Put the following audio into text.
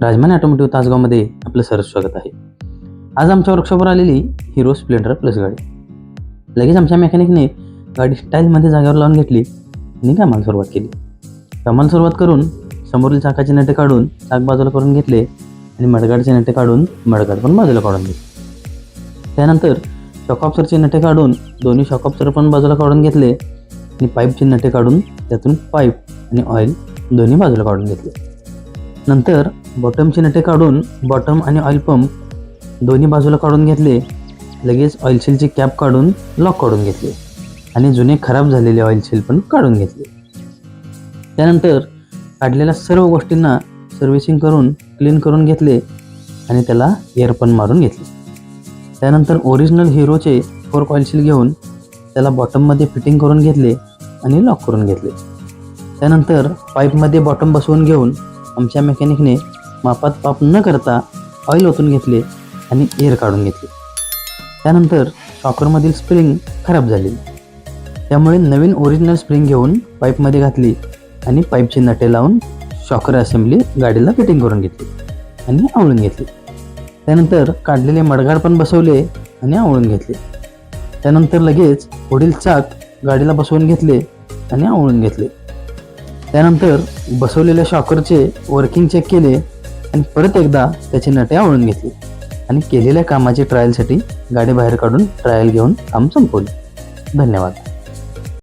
राजमान automotive तासगावमध्ये आपलं सरस स्वागत आहे. आज आमच्या वर्कशॉपवर आलेली हिरो स्प्लेंडर प्लस गाडी. लगेच आमच्या मेकॅनिकने गाडी स्टाईलमध्ये जागेवर लावून घेतली आणि कामाला सुरुवात केली. कामाला सुरुवात करून समोरील चाकाचे नटे काढून चाक बाजूला करून घेतले आणि मडगाडचे नटे काढून मडगाड पण बाजूला काढून घेतले. त्यानंतर शॉकऑब्सरचे नटे काढून दोन्ही शॉकऑब्सर पण बाजूला काढून घेतले आणि पाईपचे नटे काढून त्यातून पाईप आणि ऑइल दोन्ही बाजूला काढून घेतले. नंतर बॉटमचे नटे काढून बॉटम आणि ऑइल पंप दोन्ही बाजूला काढून घेतले. लगेच ऑइल सीलची कॅप काढून लॉक काढून घेतले आणि जुने खराब झालेले ऑइल सील पण काढून घेतले. त्यानंतर काढलेल्या सर्व गोष्टींना सर्व्हिसिंग करून क्लीन करून घेतले आणि त्याला एअर पण मारून घेतले. त्यानंतर ओरिजिनल हिरोचे फोर्क ऑइल सील घेऊन त्याला बॉटममध्ये फिटिंग करून घेतले आणि लॉक करून घेतले. त्यानंतर पाईपमध्ये बॉटम बसवून घेऊन आमच्या मेकॅनिकने मापात पाप न करता ऑइल ओतून घेतले आणि एअर काढून घेतले. त्यानंतर शॉकरमधील स्प्रिंग खराब झालेली, त्यामुळे नवीन ओरिजिनल स्प्रिंग घेऊन पाईपमध्ये घातली आणि पाईपची नटे लावून शॉकर असेंब्ली गाडीला फिटिंग करून घेतली आणि आवळून घेतली. त्यानंतर काढलेले मडगाड पण बसवले आणि आवळून घेतले. त्यानंतर लगेच पुढील चाक गाडीला बसवून घेतले आणि आवळून घेतले. त्यानंतर बसवलेल्या शॉकरचे वर्किंग चेक केले आणि परत एकदा त्याचे नटे आवळून घेतले आणि केलेल्या कामाची ट्रायलसाठी गाडी बाहेर काढून ट्रायल घेऊन काम संपवले. धन्यवाद.